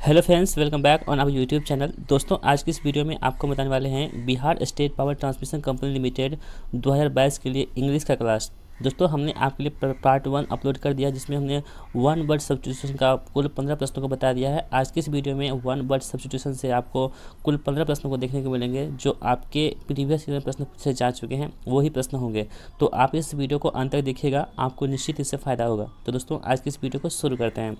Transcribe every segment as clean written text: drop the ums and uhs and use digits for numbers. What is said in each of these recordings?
Hello friends, welcome back on our YouTube channel. दोस्तों, आज की इस वीडियो में आपको बताने वाले हैं Bihar state power transmission company limited 2022 के लिए इंग्लिश का क्लास। दोस्तों, हमने आपके लिए पार्ट 1 अपलोड कर दिया, जिसमें हमने वन वर्ड सब्स्टिट्यूशन का कुल 15 प्रश्नों को बता दिया है। आज की इस वीडियो में वन वर्ड सब्स्टिट्यूशन से आपको कुल 15 प्रश्नों को देखने को मिलेंगे, जो आपके प्रीवियस ईयर में प्रश्न पूछे जा चुके हैं, वही प्रश्न होंगे। तो आप इस वीडियो को अंत तक देखिएगा, आपको निश्चित इससे फ़ायदा होगा। तो दोस्तों, आज की इस वीडियो को शुरू करते हैं।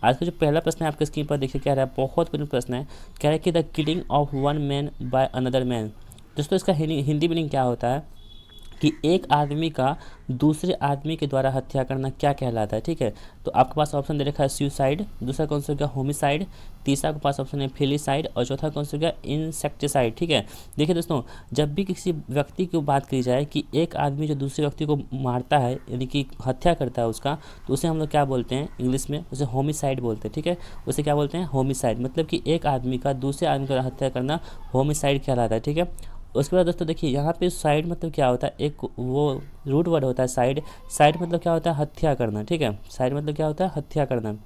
आज का जो पहला प्रश्न है आपके स्क्रीन पर देखिए क्या रहा है, बहुत बढ़िया प्रश्न है। कह रहा है कि the killing of one man by another man. दोस्तों, इसका हिंदी मीनिंग क्या होता है कि एक आदमी का दूसरे आदमी के द्वारा हत्या करना क्या कहलाता है। ठीक है, तो आपके पास ऑप्शन दे रखा है सुसाइड, दूसरा कौन सा हो गया होमिसाइड, तीसरा के पास ऑप्शन है फेलिसाइड और चौथा कौन सा हो गया इंसेक्टिसाइड। ठीक है, देखिए दोस्तों, जब भी किसी व्यक्ति की बात की जाए कि एक आदमी जो दूसरे व्यक्ति को मारता है, यानी कि हत्या करता है उसका, तो उसे हम लोग क्या बोलते हैं इंग्लिश में, उसे होमिसाइड बोलते हैं। ठीक है, उसे क्या बोलते हैं होमिसाइड, मतलब कि एक आदमी का दूसरे आदमी द्वारा हत्या करना होमिसाइड कहलाता है। ठीक है, उसके बाद दोस्तों देखिए यहाँ पे साइड मतलब क्या होता है, एक वो रूट वर्ड होता है साइड। साइड मतलब क्या होता है हत्या करना। ठीक है, साइड मतलब क्या होता है हत्या करना।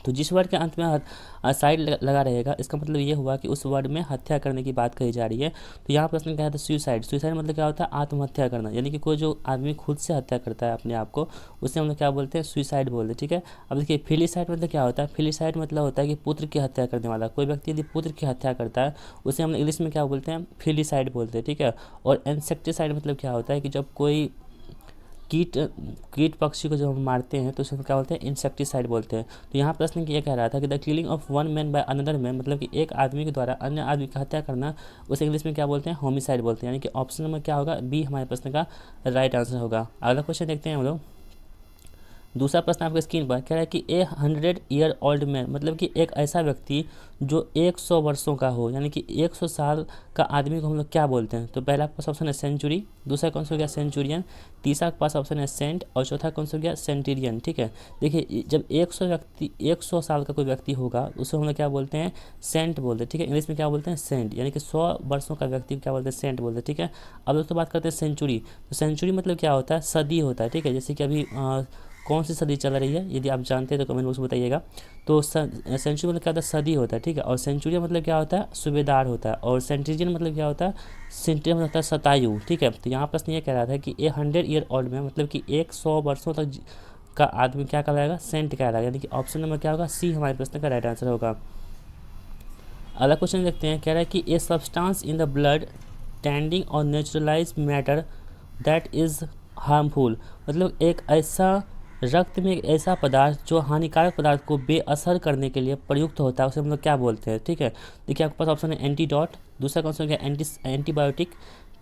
तो जिस वर्ड के अंत में साइड लगा रहेगा, इसका मतलब ये हुआ कि उस वर्ड में हत्या करने की बात कही जा रही है। तो यहाँ प्रश्न क्या है, सुसाइड। सुसाइड मतलब क्या होता है आत्महत्या करना, यानी कि कोई जो आदमी खुद से हत्या करता है अपने आप को, उसे हम लोग क्या बोलते हैं सुसाइड बोलते हैं। ठीक है, अब देखिए फिलिसाइड मतलब क्या होता है, फिलिसाइड मतलब होता है कि पुत्र की हत्या करने वाला। कोई व्यक्ति यदि पुत्र की हत्या करता है, उसे हम इंग्लिश में क्या बोलते हैं फिलिसाइड बोलते हैं। ठीक है, और इंसेक्टिसाइड मतलब क्या होता है कि जब कोई कीट कीट पक्षी को जब हम मारते हैं तो उसे हम क्या बोलते हैं इंसेक्टिसाइड बोलते हैं। तो यहाँ प्रश्न ये कह रहा था कि the killing of one man by another man, मतलब कि एक आदमी के द्वारा अन्य आदमी की हत्या करना, उसे इंग्लिश में क्या बोलते हैं होमिसाइड बोलते हैं। यानी कि ऑप्शन नंबर क्या होगा, बी हमारे प्रश्न का राइट आंसर होगा। अगला क्वेश्चन देखते हैं हम लोग। दूसरा प्रश्न आपके स्क्रीन पर कह रहा है कि 100 ईयर ओल्ड मैन, मतलब कि एक ऐसा व्यक्ति जो 100 वर्षों का हो, यानी कि 100 साल का आदमी को हम लोग क्या बोलते हैं। तो पहला आपके पास ऑप्शन है सेंचुरी, दूसरा कौन सा हो गया सेंचुरियन, तीसरा के पास ऑप्शन है सेंट और चौथा कौन सा हो गया सेंटेरियन। ठीक है, देखिए जब 100 साल का कोई व्यक्ति होगा, उसे हम लोग क्या बोलते हैं सेंट बोलते हैं। ठीक है, इंग्लिश में क्या बोलते हैं सेंट, यानी कि 100 वर्षों का व्यक्ति क्या बोलते हैं सेंट बोलते हैं। ठीक है, अब दोस्तों बात करते हैं सेंचुरी। तो सेंचुरी मतलब क्या होता है सदी होता है। ठीक है, जैसे कि अभी कौन सी सदी चल रही है, यदि आप जानते हैं तो कमेंट बॉक्स में बताइएगा। तो सेंचुरी मतलब क्या होता है सदी होता है। ठीक है, और सेंचुरियन मतलब क्या होता है सूबेदार होता है, और सेंटेरियन मतलब क्या होता है सेंटेरियन मतलब होता है शतायु। ठीक है, तो यहाँ प्रश्न ये कह रहा था कि 100 ईयर ओल्ड में, मतलब कि 100 वर्षों तक का आदमी क्या कहलाएगा सेंट कहलाएगा, यानी कि ऑप्शन नंबर क्या होगा सी हमारे प्रश्न का राइट आंसर होगा। अगला क्वेश्चन देखते हैं, कह रहा है कि a substance in the blood tending और neutralise matter that is harmful, मतलब एक ऐसा रक्त में एक ऐसा पदार्थ जो हानिकारक पदार्थ को बेअसर करने के लिए प्रयुक्त होता है, उसे हम लोग क्या बोलते हैं। ठीक है, देखिए आपके पास ऑप्शन है एंटीडॉट, दूसरा कौन सा हो गया एंटीबायोटिक,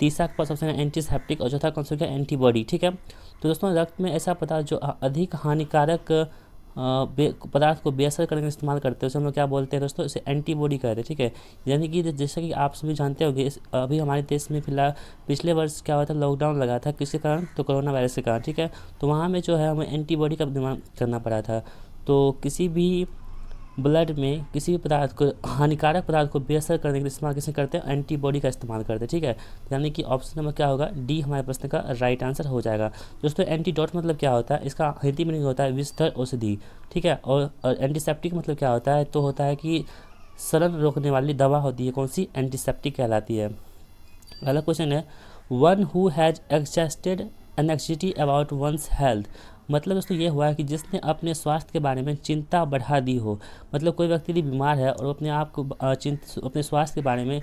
तीसरा के पास ऑप्शन है एंटीसेप्टिक और चौथा कौन सा हो गया एंटीबॉडी। ठीक है, तो दोस्तों रक्त में ऐसा पदार्थ जो अधिक हानिकारक पदार्थ को बेअसर करने में इस्तेमाल करते हैं, उसे हम लोग क्या बोलते हैं दोस्तों, इसे एंटीबॉडी कहते हैं। ठीक है, यानी कि जैसा कि आप सभी जानते होंगे, अभी हमारे देश में फिलहाल पिछले वर्ष क्या हुआ था, लॉकडाउन लगा था, किसके कारण, तो कोरोना वायरस के कारण। ठीक है, तो वहाँ में जो है हमें एंटीबॉडी का निर्माण करना पड़ा था। तो किसी भी ब्लड में किसी भी पदार्थ को हानिकारक पदार्थ को बेअसर करने के लिए इस्तेमाल किसे करते हैं एंटीबॉडी का इस्तेमाल करते हैं। ठीक है, यानी कि ऑप्शन नंबर क्या होगा डी हमारे प्रश्न का राइट आंसर हो जाएगा। दोस्तों एंटीडॉट मतलब क्या होता है, इसका हिंदी मीनिंग होता है विस्तर औषधि। ठीक है, और एंटीसेप्टिक मतलब क्या होता है, तो होता है कि सड़न रोकने वाली दवा होती है, कौन सी एंटीसेप्टिक कहलाती है। अगला क्वेश्चन है one who has exhausted anxiety about one's health, मतलब दोस्तों ये हुआ है कि जिसने अपने स्वास्थ्य के बारे में चिंता बढ़ा दी हो, मतलब कोई व्यक्ति यदि बीमार है और अपने आप को अपने स्वास्थ्य के बारे में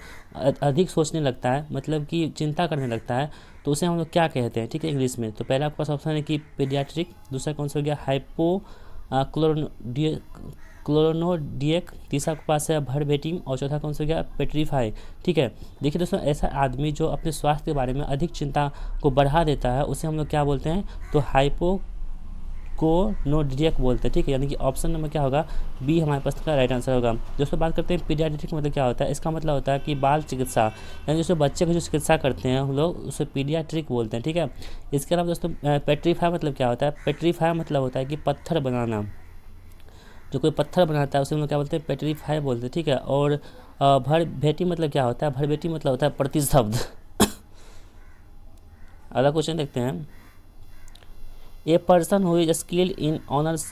अधिक सोचने लगता है, मतलब कि चिंता करने लगता है, तो उसे हम लोग क्या कहते हैं। ठीक है, इंग्लिश में तो पहला आपके पास ऑप्शन है कि पीडियाट्रिक, दूसरा कौन सा हो गया हाइपो क्लोरोनोडिएक, तीसरा के पास है भरबेटिंग और चौथा कौन सा हो गया पेट्रीफाई। ठीक है, देखिए दोस्तों ऐसा आदमी जो अपने स्वास्थ्य के बारे में अधिक चिंता को बढ़ा देता है, उसे हम लोग क्या बोलते हैं, तो हाइपो को नोडियक बोलते हैं। ठीक है, यानी कि ऑप्शन नंबर क्या होगा बी हमारे पास का राइट आंसर होगा। दोस्तों बात करते हैं पीडियाट्रिक मतलब क्या होता है, इसका मतलब होता है कि बाल चिकित्सा, यानी जो बच्चे को जो चिकित्सा करते हैं हम लोग उसे पीडियाट्रिक बोलते हैं। ठीक है, इसके अलावा दोस्तों पेट्रीफाई मतलब क्या होता है, पेट्रीफाई मतलब होता है कि पत्थर बनाना, जो कोई पत्थर बनाता है उसे हम लोग क्या बोलते हैं पेट्रीफाई बोलते हैं। ठीक है, और भरभेटी मतलब क्या होता है, भरभेटी मतलब होता है प्रतिशब्द। अगला क्वेश्चन देखते हैं, a person who is skilled in honours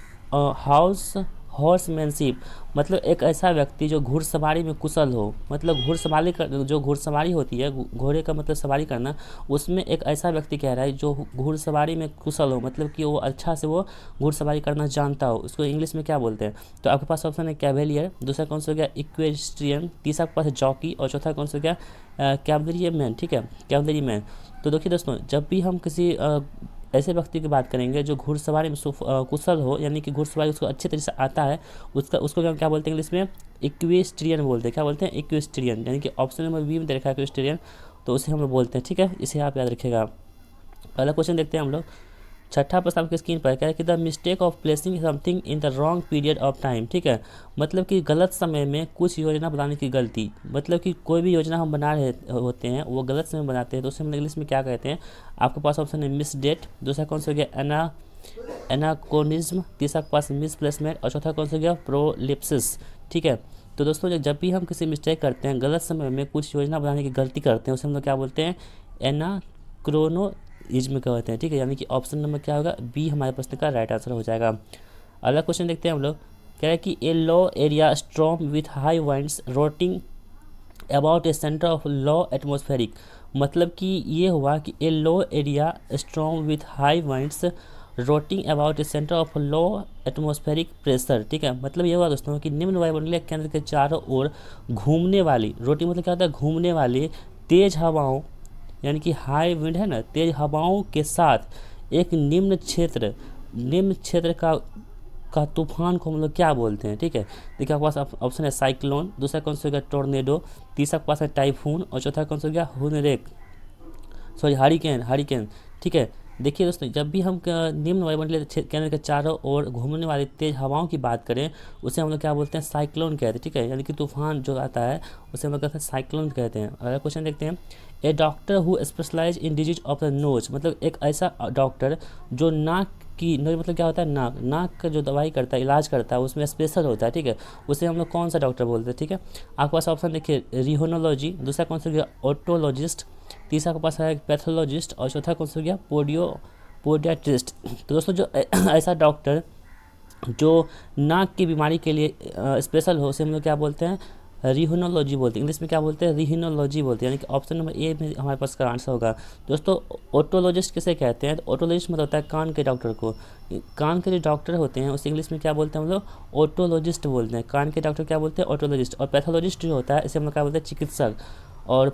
house horsemanship, मतलब एक ऐसा व्यक्ति जो घुड़सवारी में कुशल हो, मतलब घुड़सवारी जो घुड़सवारी होती है, घोड़े का मतलब सवारी करना, उसमें एक ऐसा व्यक्ति कह रहा है जो घुड़सवारी में कुशल हो, मतलब कि वो अच्छा से वो घुड़सवारी करना जानता हो, उसको इंग्लिश में क्या बोलते हैं। तो आपके पास ऑप्शन है कैवेलियर, दूसरा कौन सा हो गया इक्वेस्ट्रियन, तीसरा आपके पास है जॉकी, और चौथा कौन सा हो गया कैवलरी मैन, ठीक है, कैवलरी मैन। तो देखिए दोस्तों, जब भी हम किसी ऐसे व्यक्ति की बात करेंगे जो घुड़सवारी में कुशल हो, यानी कि घुड़सवारी उसको अच्छे तरीके से आता है, उसको क्या बोलते हैं इंग्लिश में, इक्वेस्ट्रियन बोलते हैं। क्या बोलते हैं, इक्वेस्ट्रियन, यानी कि ऑप्शन नंबर बी में देखा है इक्वेस्ट्रियन, तो उसे हम लोग बोलते हैं, ठीक है, इसे आप याद रखिएगा। पहला क्वेश्चन देखते हैं हम लोग। छठा प्रश्न आपकी स्क्रीन पर क्या है कि the mistake of placing something in the wrong period of time, ठीक है, मतलब कि गलत समय में कुछ योजना बनाने की गलती, मतलब कि कोई भी योजना हम बना रहे होते हैं वो गलत समय बनाते हैं, तो उसे हम इंग्लिश में क्या कहते हैं। आपके पास ऑप्शन है मिस डेट, दूसरा कौन सा हो गया एनाकोनिज्म, तीसरा के पास मिस प्लेसमेंट, और चौथा कौन सा हो गया प्रोलिप्सिस, ठीक है। तो दोस्तों जब भी हम किसी मिस्टेक करते हैं, गलत समय में कुछ योजना बनाने की गलती करते हैं, उसे हम लोग क्या बोलते हैं, एनाक्रोनोइज्म कहते हैं, ठीक है, यानी कि ऑप्शन नंबर क्या होगा, बी हमारे प्रश्न का राइट आंसर हो जाएगा। अगला क्वेश्चन देखते हैं हम लोग। कह रहे हैं कि a low area storm with high winds rotating about a centre of low atmospheric, मतलब कि ये हुआ कि a low area storm with high winds rotating about a centre of low atmospheric pressure, ठीक है, मतलब ये हुआ दोस्तों कि निम्न वायुमंडलीय केंद्र के चारों ओर घूमने वाली, रोटिंग मतलब क्या होता है, घूमने वाली तेज हवाओं, यानी कि हाई विंड है ना, तेज हवाओं के साथ एक निम्न क्षेत्र का तूफान को हम लोग क्या बोलते हैं, ठीक है। देखिए आपके पास ऑप्शन है साइक्लोन, दूसरा कौन सा हो गया टोर्नेडो, तीसरा के पास है टाइफून, और चौथा कौन सा हो गया हरिकेन, ठीक है। देखिए दोस्तों, जब भी हम निम्न वायुमंडलीय केंद्र के चारों ओर घूमने वाली तेज हवाओं की बात करें, उसे हम लोग क्या बोलते हैं, साइक्लोन कहते हैं, ठीक है, यानी कि तूफान जो आता है उसे हम लोग कहते हैं साइक्लोन कहते हैं। अगला क्वेश्चन देखते हैं। A doctor who specialise in disease of the nose, मतलब एक ऐसा डॉक्टर जो नाक की, नोज मतलब क्या होता है, नाक का जो दवाई करता है, इलाज करता है, उसमें स्पेशल होता है, ठीक है, उसे हम लोग कौन सा डॉक्टर बोलते हैं, ठीक है। आपके पास ऑप्शन देखिए रिहोनोलॉजी, दूसरा कौन सा हो गया ऑटोलॉजिस्ट, तीसरा के पास है पैथोलॉजिस्ट, और चौथा कौन सा हो गया पोडियाट्रिस्ट। तो दोस्तों जो ऐसा डॉक्टर जो नाक की बीमारी के लिए स्पेशल हो, उसे हम लोग क्या बोलते हैं, रिहोनोलॉजी बोलते हैं, इंग्लिश में क्या बोलते हैं, रिहिनोलॉजी बोलते हैं, यानी कि ऑप्शन नंबर ए में हमारे पास का आंसर होगा। दोस्तों ओटोलॉजिस्ट किसे कहते हैं, तो ओटोलॉजिस्ट मतलब होता है कान के डॉक्टर को, कान के जो डॉक्टर होते हैं उसे इंग्लिश में क्या बोलते हैं हम लोग, ओटोलॉजिस्ट बोलते हैं, कान के डॉक्टर क्या बोलते हैं, ओटोलॉजिस्ट। और पैथोलॉजिस्ट जो होता है इसे हम लोग क्या बोलते हैं, चिकित्सक। और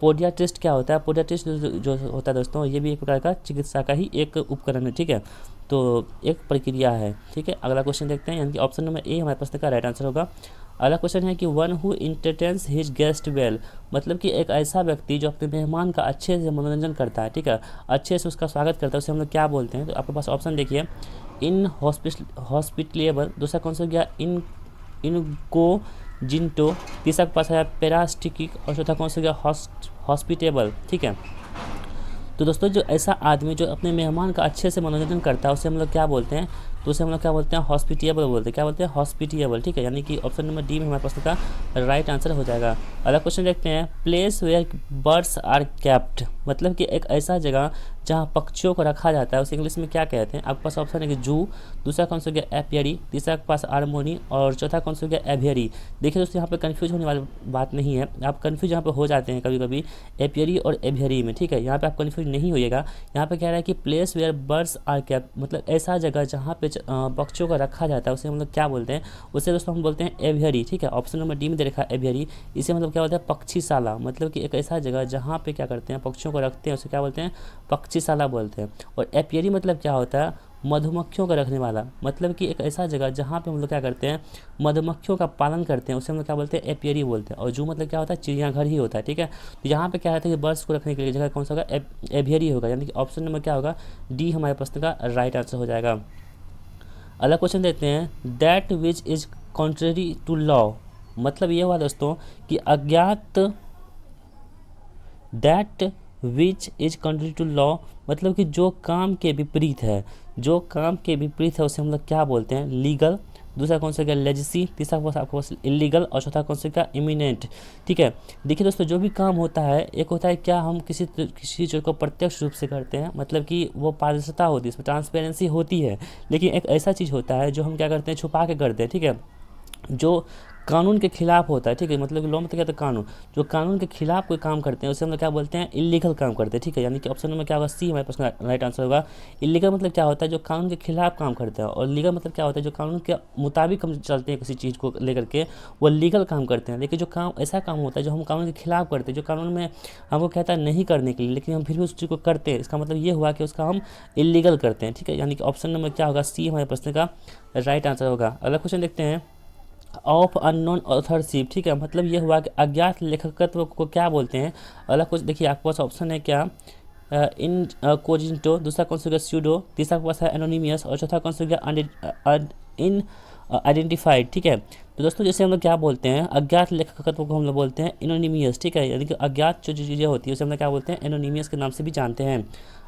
पोडियाट्रिस्ट क्या होता है, पोडियाट्रिस्ट जो होता है दोस्तों, ये भी एक प्रकार का चिकित्सा का ही एक उपकरण है, ठीक है, तो एक प्रक्रिया है, ठीक है। अगला क्वेश्चन देखते हैं, यानी कि ऑप्शन नंबर ए हमारे प्रश्न का राइट आंसर होगा। अगला क्वेश्चन है कि one who entertains his guest well, मतलब कि एक ऐसा व्यक्ति जो अपने मेहमान का अच्छे से मनोरंजन करता है, ठीक है, अच्छे से उसका स्वागत करता है, उसे हम लोग क्या बोलते हैं। तो आपके पास ऑप्शन देखिए इन हॉस्पिटलेबल, दूसरा कौन सा गया इनको जिंटो, तीसरा के पास है पेरास्टिकिक, और चौथा कौन सा गया हॉस्पिटेबल, ठीक है। तो दोस्तों जो ऐसा आदमी जो अपने मेहमान का अच्छे से मनोरंजन करता है उसे हम लोग क्या बोलते हैं, तो उसे हम लोग क्या बोलते हैं, हॉस्पिटेबल बोलते हैं, क्या बोलते हैं, हॉस्पिटेबल, ठीक है, यानी कि ऑप्शन नंबर डी में हमारे प्रश्न का राइट आंसर हो जाएगा। अगला क्वेश्चन देखते हैं। Place where birds are kept, मतलब कि एक ऐसा जगह जहाँ पक्षियों को रखा जाता है उसे इंग्लिश में क्या कहते हैं। आपके पास ऑप्शन है कि जू, दूसरा कौन सा हो गया एपियरी, तीसरा के पास हारमोनी, और चौथा कौन सा हो गया एवियरी। देखिए दोस्तों यहाँ पे कंफ्यूज होने वाली बात नहीं है, आप कंफ्यूज यहाँ पे हो जाते हैं कभी कभी एपियरी और एवियरी में, ठीक है, यहाँ पे आप कंफ्यूज नहीं होइएगा। यहाँ पे कह रहा है कि place where birds are kept, मतलब ऐसा जगह जहाँ पे पक्षियों को रखा जाता है उसे हम लोग क्या बोलते हैं, उसे दोस्तों हम बोलते हैं एवियरी, ठीक है। ऑप्शन नंबर डी में दे रखा है एवियरी, इसे मतलब क्या होता है, पक्षीशाला, मतलब कि एक ऐसा जगह जहाँ पे क्या करते हैं, पक्षियों को रखते हैं, उसे क्या बोलते हैं, पक्षीशाला बोलते हैं। और एपियरी मतलब क्या होता है, मधुमक्खियों का रखने वाला, मतलब कि एक ऐसा जगह जहाँ पे हम लोग क्या करते हैं, मधुमक्खियों का पालन करते हैं, उसे हम लोग क्या बोलते हैं, एपियरी बोलते हैं। और जू मतलब क्या होता है, चिड़ियाघर ही होता है, ठीक है। तो यहाँ पे क्या रहता है कि बर्ड्स को रखने के लिए जगह कौन सा होगा, एवियरी होगा, यानी कि ऑप्शन नंबर क्या होगा, डी हमारे प्रश्न का राइट आंसर हो जाएगा। अगला क्वेश्चन देते हैं। That which is contrary to law, मतलब ये हुआ दोस्तों कि अज्ञात, that which is contrary to law, मतलब कि जो काम के विपरीत है, जो काम के विपरीत है उसे हम लोग क्या बोलते हैं, लीगल, दूसरा कौन सा हो गया लेजिसी, तीसरा आपके पास इलीगल और चौथा कौन सा क्या इमिनेंट। ठीक है, देखिए दोस्तों जो भी काम होता है एक होता है क्या हम किसी चीज़ को प्रत्यक्ष रूप से करते हैं, मतलब कि वो पारदर्शिता होती है, इसमें ट्रांसपेरेंसी होती है। लेकिन एक ऐसा चीज़ होता है जो हम क्या करते हैं छुपा के करते हैं। ठीक है, जो कानून के खिलाफ होता है। ठीक है, मतलब लॉ मतलब क्या होता है कानून, जो कानून के खिलाफ कोई काम करते हैं उसे हम लोग क्या बोलते हैं इलीगल काम करते हैं। ठीक है, यानी कि ऑप्शन में क्या होगा सी हमारे पास राइट आंसर होगा। इलीगल मतलब क्या होता है जो कानून के खिलाफ काम करते हैं, और लीगल मतलब क्या होता है जो कानून के मुताबिक हम चलते हैं किसी चीज़ को लेकर के, वो लीगल काम करते हैं। लेकिन जो काम ऐसा काम होता है जो हम कानून के खिलाफ करते हैं, जो कानून में हमको कहता है नहीं करने के लिए लेकिन हम फिर भी उस चीज़ को करते हैं, इसका मतलब ये हुआ कि उसका हम इलीगल करते हैं। ठीक है, यानी कि ऑप्शन नंबर क्या होगा सी हमारे प्रश्न का राइट आंसर होगा। अगला क्वेश्चन देखते हैं ऑफ अननोन ऑथरशिप। ठीक है, मतलब ये हुआ कि अज्ञात लेखकत्व को क्या बोलते हैं। अगला कुछ देखिए आपके पास ऑप्शन है क्या इन कोजिंटो, दूसरा कौन सा गया स्यूडो, तीसरा के पास है एनोनिमियस और चौथा कौन सा गया इन आइडेंटिफाइड। ठीक है, तो दोस्तों जैसे हम लोग क्या बोलते हैं अज्ञात लेखकत्व को हम लोग बोलते हैं एनोनिमियस। ठीक है, यानी कि अज्ञात जो चीज़ें होती है उसे हम लोग क्या बोलते हैं एनोनिमियस के नाम से भी जानते हैं।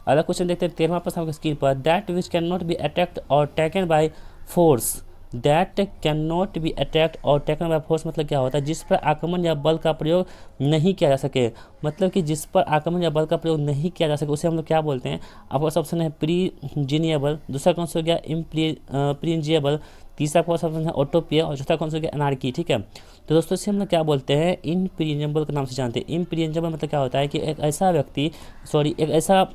अगला क्वेश्चन देखते हैं 13वां प्रश्न आपकी स्क्रीन पर, that which can not be attacked और taken by force. That can not be attacked और टेकन बाय फोर्स मतलब क्या होता है जिस पर आक्रमण या बल का प्रयोग नहीं किया जा सके, मतलब कि जिस पर आक्रमण या बल का प्रयोग नहीं किया जा सके उसे हम लोग क्या बोलते हैं। आपके पास ऑप्शन है प्रीजिनिएबल, दूसरा कौन सा हो गया इम्प्रीजिएबल, तीसरा कौन सा ऑप्शन है ऑटोपिया और चौथा कौन सा हो गया अनार्की। ठीक है, तो दोस्तों इसे हम लोग क्या बोलते हैं इम्प्रीजिएबल के नाम से जानते हैं। इम्प्रीजिएबल मतलब क्या होता है कि एक ऐसा व्यक्ति एक ऐसा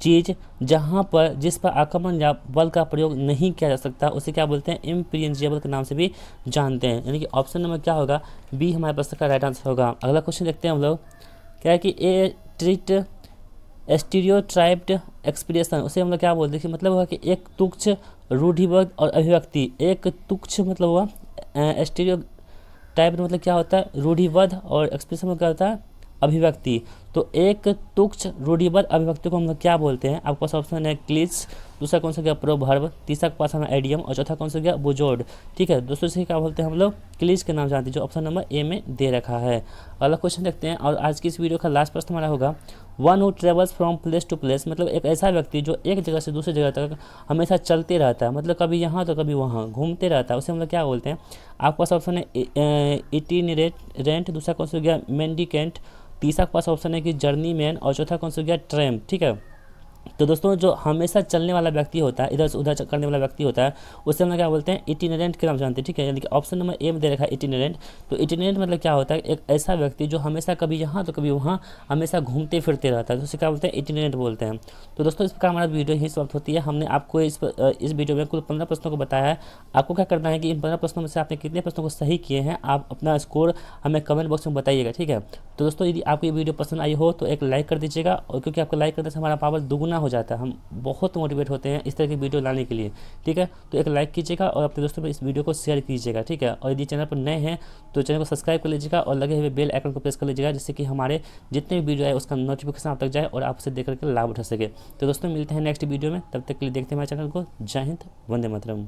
चीज़ जहाँ पर जिस पर आक्रमण या बल का प्रयोग नहीं किया जा सकता उसे क्या बोलते हैं इम्प्रीजिएबल के नाम से भी जानते हैं। यानी कि ऑप्शन नंबर क्या होगा बी हमारे प्रश्न का राइट आंसर होगा। अगला क्वेश्चन देखते हैं हम लोग क्या है कि ए ट्रीट स्टीरियोटाइप्ड एक्सप्रेशन, उसे हम लोग क्या बोलते हैं मतलब हुआ कि एक तुच्छ रूढ़िबद्ध और अभिव्यक्ति। एक तुच्छ मतलब हुआ स्टीरियोटाइप मतलब क्या होता है रूढ़िबद्ध और एक्सप्रेशन में क्या होता है अभिव्यक्ति। तो एक तुच्छ रूढ़िबद्ध अभिव्यक्ति को हम लोग क्या बोलते हैं। आपके पास ऑप्शन है क्लिच, दूसरा कौन सा गया प्रोवर्ब, तीसरा के पास हमें आइडियम और चौथा कौन सा गया बुजोर्ड। ठीक है, दोस्तों से क्या बोलते हैं हम लोग क्लिच के नाम जानते हैं जो ऑप्शन नंबर ए में दे रखा है। अगला क्वेश्चन देखते हैं और आज की इस वीडियो का लास्ट प्रश्न हमारा होगा one who travels from place to place, मतलब एक ऐसा व्यक्ति जो एक जगह से दूसरी जगह तक हमेशा चलते रहता है, मतलब कभी यहाँ तो कभी वहाँ घूमते रहता है, उसे हम लोग क्या बोलते हैं। आपके पास ऑप्शन है इटिनेरेंट, दूसरा कौन सा गया मेंडिकेंट, तीसरा के पास ऑप्शन है कि जर्नी मैन और चौथा कौन सा गया ट्रैम्प। ठीक है, तो दोस्तों जो हमेशा चलने वाला व्यक्ति होता है इधर से उधर करने वाला व्यक्ति होता है उसे हम लोग क्या बोलते हैं इटिनेरेंट के नाम जानते हैं। ठीक है, यानी कि ऑप्शन नंबर ए में दे रखा है इटिनेरेंट। तो इटिनेरेंट मतलब क्या होता है एक ऐसा व्यक्ति जो हमेशा कभी यहाँ तो कभी वहाँ हमेशा घूमते फिरते रहता है, तो उसे क्या बोलते हैं इटिनेरेंट बोलते हैं। तो दोस्तों इस प्रकार हमारा वीडियो यही समाप्त होती है। हमने आपको इस वीडियो में कुल 15 प्रश्नों को बताया है। आपको क्या करना है कि इन 15 प्रश्नों में से आपने कितने प्रश्नों को सही किए हैं आप अपना स्कोर हमें कमेंट बॉक्स में बताइएगा। ठीक है, तो दोस्तों यदि आपको ये वीडियो पसंद आई हो तो एक लाइक कर दीजिएगा, और क्योंकि आपको लाइक करने से हमारा पावर दुगुना हो जाता है, हम बहुत मोटिवेट होते हैं इस तरह की वीडियो लाने के लिए। ठीक है, तो एक लाइक कीजिएगा और अपने दोस्तों में इस वीडियो को शेयर कीजिएगा। ठीक है, और यदि चैनल पर नए हैं तो चैनल को सब्सक्राइब कर लीजिएगा और लगे हुए बेल आइकन को प्रेस कर लीजिएगा जिससे कि हमारे जितने भी वीडियो आए उसका नोटिफिकेशन आप तक जाए और आप उसे देख करके लाभ उठा सके। तो दोस्तों मिलते हैं नेक्स्ट वीडियो में, तब तक के लिए देखते हैं हमारे चैनल को। जय हिंद, वंदे मातरम।